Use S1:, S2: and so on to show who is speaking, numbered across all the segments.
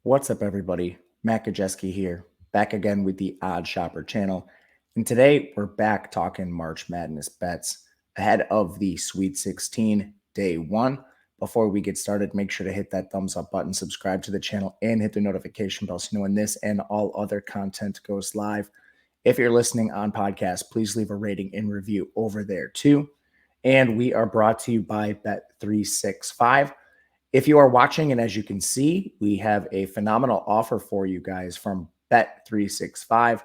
S1: What's up, everybody? Matt Kajeski here, back again with the Odd Shopper channel. And today we're back talking March Madness bets ahead of the Sweet 16 day one. Before we get started, make sure to hit that thumbs up button, subscribe to the channel, and hit the notification bell so you know when this and all other content goes live. If you're listening on podcast, please leave a rating and review over there too. And we are brought to you by Bet365. If you are watching, and as you can see, we have a phenomenal offer for you guys from Bet365,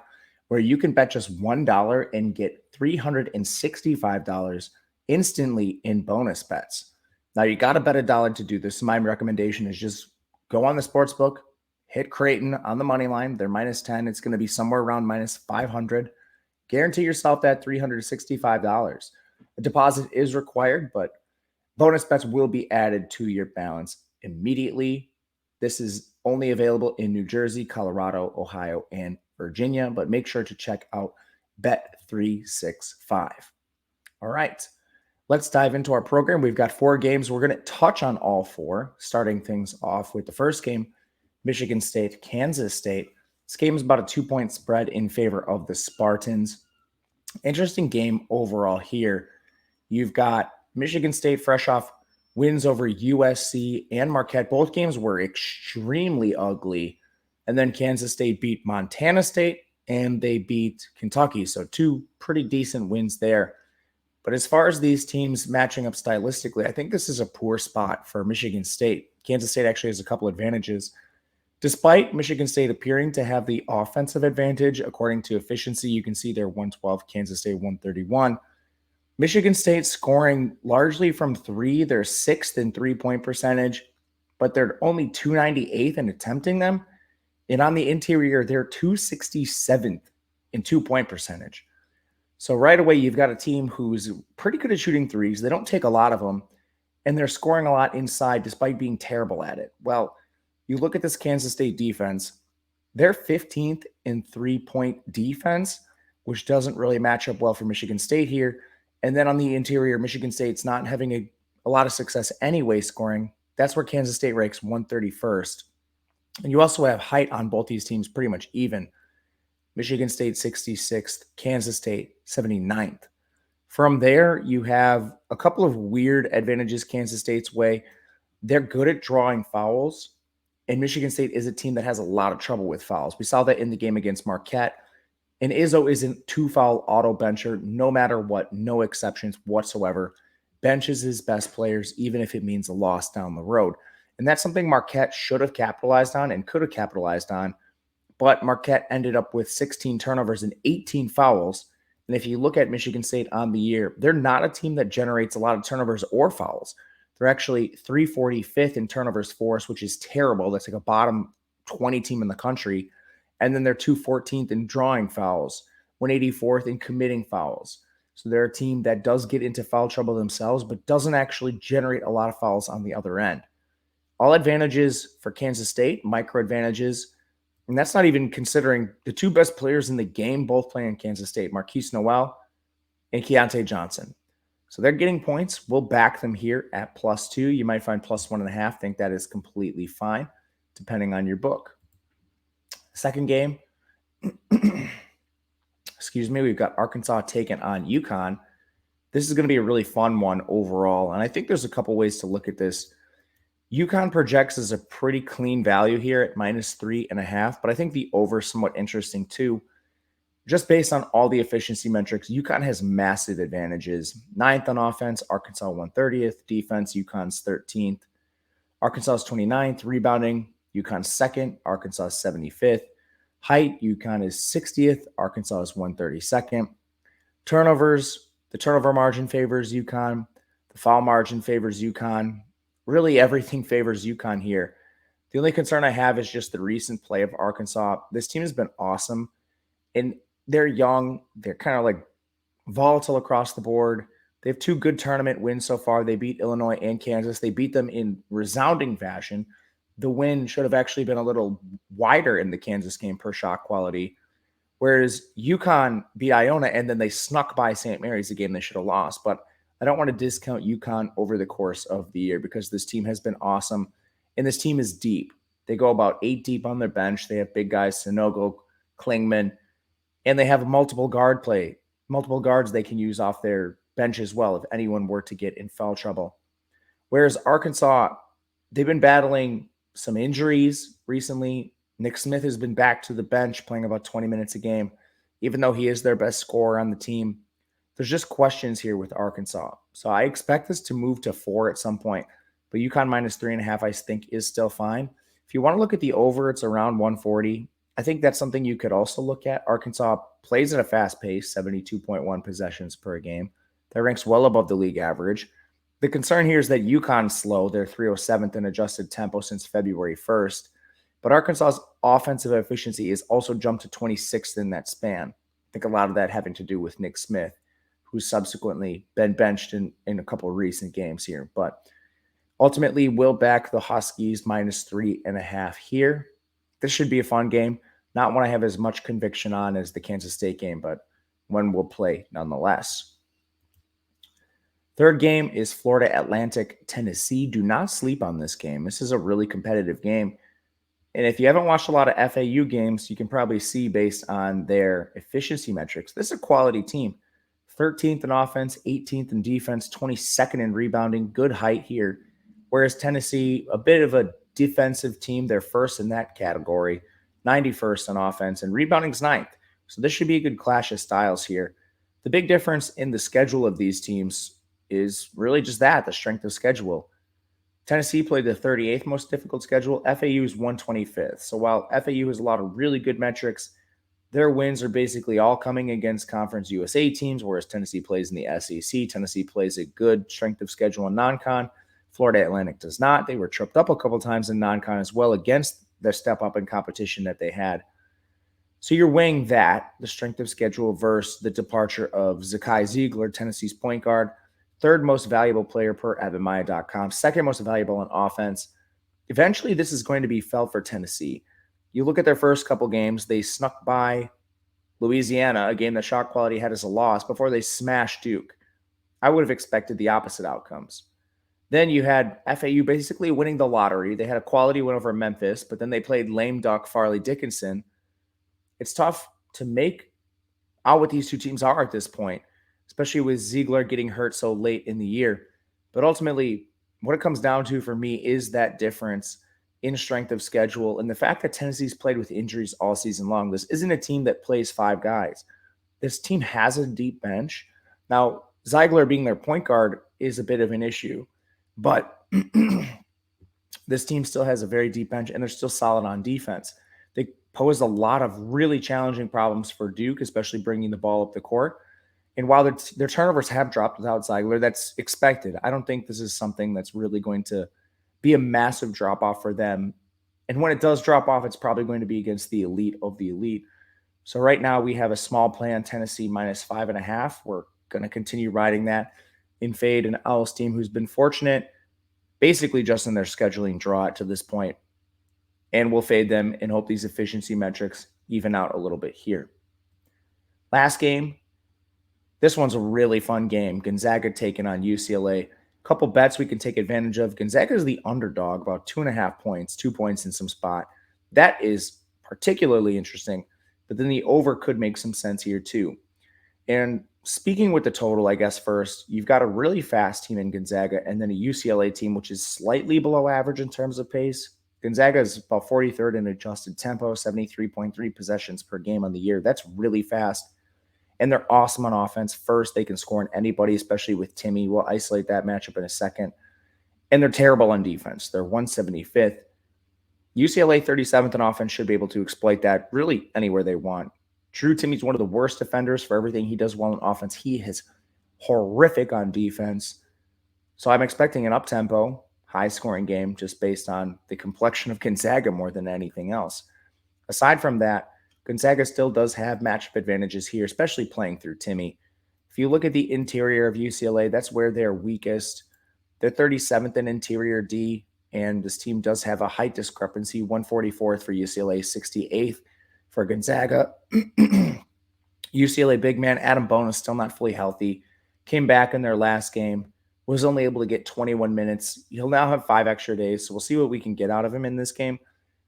S1: where you can bet just $1 and get $365 instantly in bonus bets. Now, you got to bet $1 to do this. My recommendation is just go on the sports book, hit Creighton on the money line. They're minus 10. It's going to be somewhere around minus 500. Guarantee yourself that $365. A deposit is required, but bonus bets will be added to your balance immediately. This is only available in New Jersey, Colorado, Ohio, and Virginia, but make sure to check out Bet365. All right, let's dive into our program. We've got 4 games. We're going to touch on all 4, starting things off with the first game, Michigan State, Kansas State. This game is about a 2-point spread in favor of the Spartans. Interesting game overall here. You've got Michigan State fresh off wins over USC and Marquette. Both games were extremely ugly. And then Kansas State beat Montana State and they beat Kentucky. So 2 pretty decent wins there. But as far as these teams matching up stylistically, I think this is a poor spot for Michigan State. Kansas State actually has a couple advantages. Despite Michigan State appearing to have the offensive advantage, according to efficiency, you can see they're 112, Kansas State 131. Michigan State scoring largely from 3. They're 6th in 3-point percentage, but they're only 298th in attempting them. And on the interior, they're 267th in 2-point percentage. So right away, you've got a team who's pretty good at shooting threes. They don't take a lot of them, and they're scoring a lot inside despite being terrible at it. Well, you look at this Kansas State defense, they're 15th in 3-point defense, which doesn't really match up well for Michigan State here. And then on the interior, Michigan State's not having a lot of success anyway scoring. That's where Kansas State ranks 131st. And you also have height on both these teams pretty much even. Michigan State 66th, Kansas State 79th. From there, you have a couple of weird advantages Kansas State's way. They're good at drawing fouls, and Michigan State is a team that has a lot of trouble with fouls. We saw that in the game against Marquette. And Izzo isn't 2-foul auto bencher, no matter what, no exceptions whatsoever. Benches his best players, even if it means a loss down the road. And that's something Marquette should have capitalized on and could have capitalized on. But Marquette ended up with 16 turnovers and 18 fouls. And if you look at Michigan State on the year, they're not a team that generates a lot of turnovers or fouls. They're actually 345th in turnovers forced, which is terrible. That's like a bottom 20 team in the country. And then they're 214th in drawing fouls, 184th in committing fouls. So they're a team that does get into foul trouble themselves, but doesn't actually generate a lot of fouls on the other end. All advantages for Kansas State, micro advantages. And that's not even considering the 2 best players in the game, both playing in Kansas State, Marquise Noel and Keontae Johnson. So they're getting points. We'll back them here at +2. You might find +1.5. Think that is completely fine, depending on your book. Second game, we've got Arkansas taking on UConn. This is going to be a really fun one overall, and I think there's a couple ways to look at this. UConn projects as a pretty clean value here at -3.5, but I think the over is somewhat interesting too. Just based on all the efficiency metrics, UConn has massive advantages. 9th on offense, Arkansas 130th. Defense, UConn's 13th. Arkansas is 29th. Rebounding, UConn's 2nd, Arkansas is 75th. Height, UConn is 60th, Arkansas is 132nd. Turnovers, the turnover margin favors UConn. The foul margin favors UConn. Really everything favors UConn here. The only concern I have is just the recent play of Arkansas. This team has been awesome, and they're young. They're kind of like volatile across the board. They have 2 good tournament wins so far. They beat Illinois and Kansas. They beat them in resounding fashion. The win should have actually been a little wider in the Kansas game per shot quality, whereas UConn beat Iona and then they snuck by St. Mary's, the game they should have lost. But I don't want to discount UConn over the course of the year because this team has been awesome, and this team is deep. They go about 8 deep on their bench. They have big guys, Sanogo, Klingman, and they have multiple guards they can use off their bench as well if anyone were to get in foul trouble. Whereas Arkansas, they've been battling some injuries recently. Nick Smith has been back to the bench playing about 20 minutes a game, even though he is their best scorer on the team. There's just questions here with Arkansas. So I expect this to move to 4 at some point, but UConn minus 3.5, I think, is still fine. If you want to look at the over, it's around 140. I think that's something you could also look at. Arkansas plays at a fast pace, 72.1 possessions per game. That ranks well above the league average. The concern here is that UConn's slow. They're 307th in adjusted tempo since February 1st. But Arkansas's offensive efficiency is also jumped to 26th in that span. I think a lot of that having to do with Nick Smith, who's subsequently been benched in a couple of recent games here. But ultimately, we'll back the Huskies minus 3.5 here. This should be a fun game. Not one I have as much conviction on as the Kansas State game, but one we'll play nonetheless. Third game is Florida Atlantic, Tennessee. Do not sleep on this game. This is a really competitive game. And if you haven't watched a lot of FAU games, you can probably see based on their efficiency metrics, this is a quality team. 13th in offense, 18th in defense, 22nd in rebounding, good height here. Whereas Tennessee, a bit of a defensive team, they're first in that category, 91st on offense, and rebounding's 9th. So this should be a good clash of styles here. The big difference in the schedule of these teams is really just that, the strength of schedule. Tennessee played the 38th most difficult schedule. FAU is 125th. So while FAU has a lot of really good metrics, their wins are basically all coming against Conference USA teams, whereas Tennessee plays in the SEC. Tennessee plays a good strength of schedule in non-con. Florida Atlantic does not. They were tripped up a couple times in non-con as well against their step up in competition that they had. So you're weighing that, the strength of schedule versus the departure of Zakai Ziegler, Tennessee's point guard, third most valuable player per Abimaya.com, second most valuable in offense. Eventually, this is going to be felt for Tennessee. You look at their first couple games, they snuck by Louisiana, a game that shot quality had as a loss, before they smashed Duke. I would have expected the opposite outcomes. Then you had FAU basically winning the lottery. They had a quality win over Memphis, but then they played lame duck Farley Dickinson. It's tough to make out what these two teams are at this point, especially with Ziegler getting hurt so late in the year. But ultimately, what it comes down to for me is that difference in strength of schedule and the fact that Tennessee's played with injuries all season long. This isn't a team that plays 5 guys. This team has a deep bench. Now, Ziegler being their point guard is a bit of an issue, but this team still has a very deep bench and they're still solid on defense. They posed a lot of really challenging problems for Duke, especially bringing the ball up the court. And while their turnovers have dropped without Ziegler, that's expected. I don't think this is something that's really going to be a massive drop-off for them. And when it does drop off, it's probably going to be against the elite of the elite. So right now we have a small play on Tennessee minus 5.5. We're going to continue riding that in fade an Owls team who's been fortunate basically just in their scheduling draw to this point. And we'll fade them and hope these efficiency metrics even out a little bit here. Last game. This one's a really fun game. Gonzaga taking on UCLA. Couple bets we can take advantage of. Gonzaga is the underdog, about 2.5 points, 2 points in some spot. That is particularly interesting, but then the over could make some sense here too. And speaking with the total, I guess first, you've got a really fast team in Gonzaga and then a UCLA team, which is slightly below average in terms of pace. Gonzaga is about 43rd in adjusted tempo, 73.3 possessions per game on the year. That's really fast. And they're awesome on offense. First, they can score on anybody, especially with Timmy. We'll isolate that matchup in a second. And they're terrible on defense. They're 175th. UCLA 37th on offense should be able to exploit that really anywhere they want. Drew Timmy's one of the worst defenders for everything he does well on offense. He is horrific on defense. So I'm expecting an up-tempo, high-scoring game just based on the complexion of Gonzaga more than anything else. Aside from that, Gonzaga still does have matchup advantages here, especially playing through Timmy. If you look at the interior of UCLA, that's where they're weakest. They're 37th in interior D, and this team does have a height discrepancy, 144th for UCLA, 68th for Gonzaga. UCLA big man Adam Bone is still not fully healthy. Came back in their last game, was only able to get 21 minutes. He'll now have 5 extra days, so we'll see what we can get out of him in this game.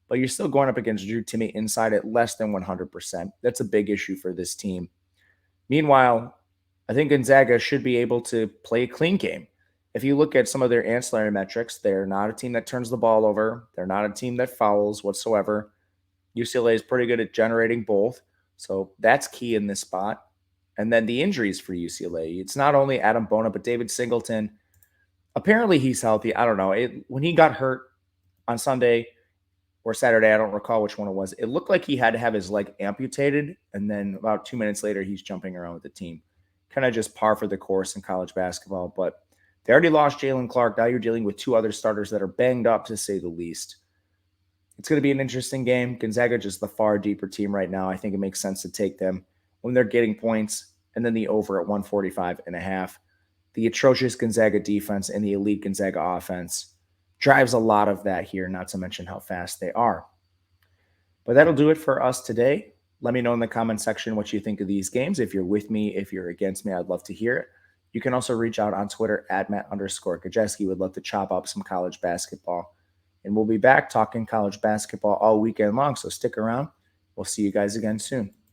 S1: but you're still going up against Drew Timme inside at less than 100%. That's a big issue for this team. Meanwhile, I think Gonzaga should be able to play a clean game. If you look at some of their ancillary metrics, they're not a team that turns the ball over. They're not a team that fouls whatsoever. UCLA is pretty good at generating both. So that's key in this spot. And then the injuries for UCLA. It's not only Adam Bona, but David Singleton. Apparently he's healthy. I don't know. When he got hurt on Sunday or Saturday, I don't recall which one it was, it looked like he had to have his leg amputated. And then about 2 minutes later, he's jumping around with the team. Kind of just par for the course in college basketball. But they already lost Jalen Clark. Now you're dealing with two other starters that are banged up, to say the least. It's going to be an interesting game. Gonzaga just the far deeper team right now. I think it makes sense to take them when they're getting points, and then the over at 145.5. The atrocious Gonzaga defense and the elite Gonzaga offense drives a lot of that here, not to mention how fast they are. But that'll do it for us today. Let me know in the comment section what you think of these games. If you're with me, if you're against me, I'd love to hear it. You can also reach out on Twitter at Matt_Gajeski. Would love to chop up some college basketball. And we'll be back talking college basketball all weekend long, so stick around. We'll see you guys again soon.